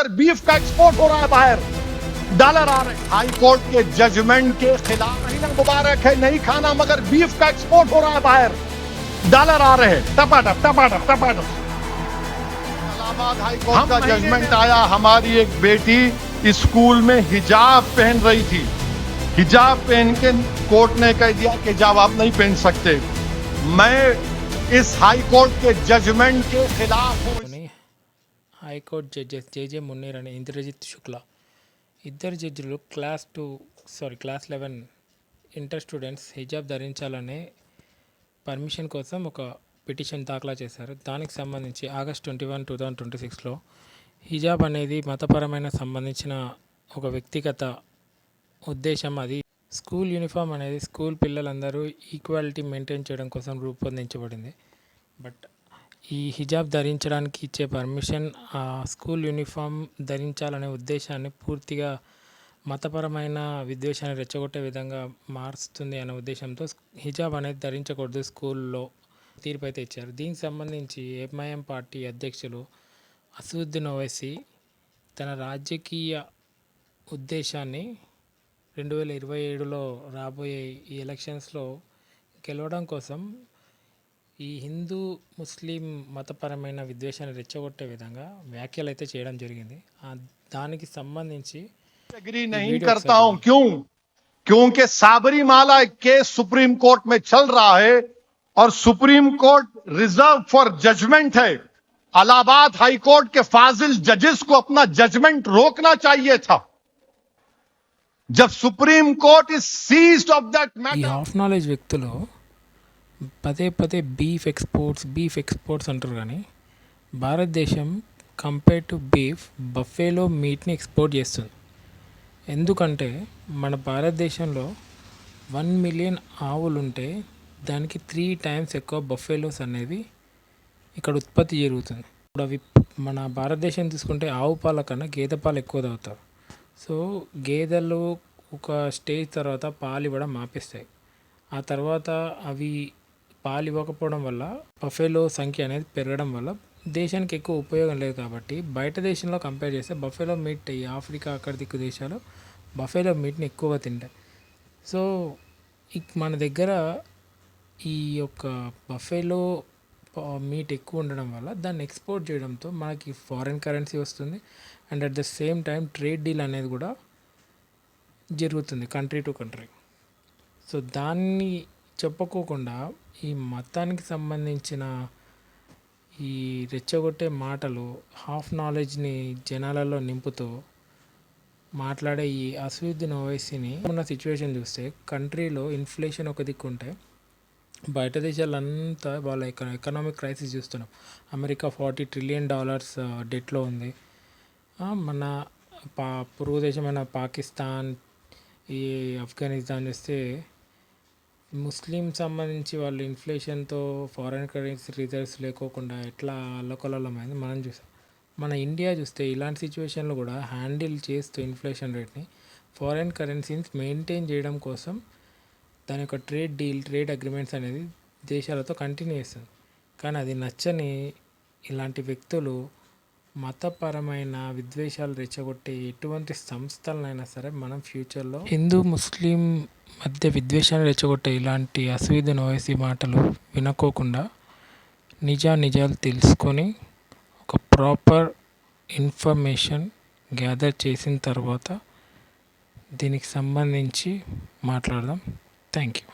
मगर बीफ का एक्सपोर्ट हो रहा है बाहर, डॉलर आ रहे हैं। हाई कोर्ट के जजमेंट के खिलाफ महीना मुबारक है, नहीं खाना मगर बीफ का एक्सपोर्ट हो रहा है बाहर, डॉलर आ रहे हैं टपाटप टपाटप टपाटप। इलाहाबाद हाई कोर्ट का जजमेंट आया, हमारी एक बेटी स्कूल में हिजाब पहन रही थी, हिजाब पहन के कोर्ट ने कह दिया कि हिजाब आप नहीं पहन सकते। मैं इस हाई कोर्ट के जजमेंट के खिलाफ हूँ। హైకోర్టు జడ్జెస్ జేజే మున్నీర్ అని ఇంద్రజిత్ శుక్లా ఇద్దరు జడ్జిలు క్లాస్ 11 ఇంటర్ స్టూడెంట్స్ హిజాబ్ ధరించాలనే పర్మిషన్ కోసం ఒక పిటిషన్ దాఖలా చేశారు. దానికి సంబంధించి ఆగస్ట్ 21, 2026లో హిజాబ్ అనేది మతపరమైన సంబంధించిన ఒక వ్యక్తిగత ఉద్దేశం. అది స్కూల్ యూనిఫామ్ అనేది స్కూల్ పిల్లలందరూ ఈక్వాలిటీ మెయింటైన్ చేయడం కోసం రూపొందించబడింది. బట్ ఈ హిజాబ్ ధరించడానికి ఇచ్చే పర్మిషన్ ఆ స్కూల్ యూనిఫామ్ ధరించాలనే ఉద్దేశాన్ని పూర్తిగా మతపరమైన విద్వేషాన్ని రెచ్చగొట్టే విధంగా మారుస్తుంది అనే ఉద్దేశంతో హిజాబ్ అనేది ధరించకూడదు స్కూల్లో తీర్పు అయితే ఇచ్చారు. దీనికి సంబంధించి ఎంఐఎం పార్టీ అధ్యక్షులు అసదుద్దీన్ ఓవైసీ తన రాజకీయ ఉద్దేశాన్ని 2027లో రాబోయే ఈ ఎలక్షన్స్లో గెలవడం కోసం ఈ హిందూ ముస్లిం మతపరమైన విద్వేషాన్ని రెచ్చగొట్టే విధంగా వ్యాఖ్యలు అయితే చేయడం జరిగింది. దానికి సంబంధించి एग्री नहीं करता हूं। क्यों? क्योंकि साबरीमाला केस सुप्रीम कोर्ट में चल रहा है और Supreme Court reserve for judgment है। इलाहाबाद हाई कोर्ट के फाजिल जजेस को अपना जजमेंट रोकना चाहिए था। जब Supreme Court is seized of that ఈ मैटर। హాఫ్ నాలెడ్జ్ వ్యక్తులు పదే పదే బీఫ్ ఎక్స్పోర్ట్స్ అంటారు, కానీ భారతదేశం కంపేర్ టు బీఫ్ బఫేలో మీట్ని ఎక్స్పోర్ట్ చేస్తుంది. ఎందుకంటే మన భారతదేశంలో 1 మిలియన్ ఆవులు ఉంటే దానికి 3 టైమ్స్ ఎక్కువ బఫేలోస్ అనేవి ఇక్కడ ఉత్పత్తి జరుగుతుంది. ఇప్పుడు అవి మన భారతదేశం తీసుకుంటే ఆవు పాల కన్నా గేదె పాలు ఎక్కువ తాగుతారు. సో గేదెలు ఒక స్టేజ్ తర్వాత పాలు ఇవ్వడం ఆపేస్తాయి. ఆ తర్వాత అవి పాలు ఇవ్వకపోవడం వల్ల బఫేలో సంఖ్య అనేది పెరగడం వల్ల దేశానికి ఎక్కువ ఉపయోగం లేదు. కాబట్టి బయట దేశంలో కంపేర్ చేస్తే బఫేలో మీట్ ఈ ఆఫ్రికా అక్కడ దిక్కు దేశాలు బఫేలో మీట్ని ఎక్కువగా తింటాయి. సో మన దగ్గర ఈ యొక్క బఫేలో మీట్ ఎక్కువ ఉండడం వల్ల దాన్ని ఎక్స్పోర్ట్ చేయడంతో మనకి ఫారిన్ కరెన్సీ వస్తుంది and at the same time trade deal అనేది కూడా జరుగుతుంది కంట్రీ టు కంట్రీ. సో దాన్ని చెప్పుకోకుండా ఈ మతానికి సంబంధించిన ఈ రెచ్చగొట్టే మాటలు హాఫ్ నాలెడ్జ్ని జనాలలో నింపుతూ మాట్లాడే ఈ అసదుద్దీన్ ఓవైసీని ఉన్న సిచ్యువేషన్ చూస్తే కంట్రీలో ఇన్ఫ్లేషన్ ఒక దిక్కు ఉంటే బయట దేశాలంతా వాళ్ళ ఎకనామిక్ క్రైసిస్ చూస్తున్నాం. అమెరికా $40 ట్రిలియన్ డెట్లో ఉంది. మన పొరుగు దేశమైన పాకిస్తాన్, ఈ ఆఫ్ఘనిస్తాన్ చూస్తే ముస్లిం సంబంధించి వాళ్ళు ఇన్ఫ్లేషన్తో ఫారెన్ కరెన్సీ రిజర్వ్స్ లేకోకుండా ఎట్లా అల్లకల్లోలమైంది మనం చూసాం. మన ఇండియా చూస్తే ఇలాంటి సిచ్యువేషన్లో కూడా హ్యాండిల్ చేస్తూ ఇన్ఫ్లేషన్ రేట్ని ఫారెన్ కరెన్సీని మెయింటైన్ చేయడం కోసం దాని యొక్క ట్రేడ్ అగ్రిమెంట్స్ అనేది దేశాలతో కంటిన్యూ చేస్తుంది. కానీ అది నచ్చని ఇలాంటి వ్యక్తులు మతపరమైన విద్వేషాలు రెచ్చగొట్టే ఎటువంటి సంస్థలనైనా సరే మనం ఫ్యూచర్లో హిందూ ముస్లిం మధ్య విద్వేషాన్ని రెచ్చగొట్టే ఇలాంటి అసదుద్దీన్ ఓవైసీ మాటలు వినుకోకుండా నిజాలు తెలుసుకొని ఒక ప్రాపర్ ఇన్ఫర్మేషన్ గ్యాదర్ చేసిన తర్వాత దీనికి సంబంధించి మాట్లాడదాం. Thank you.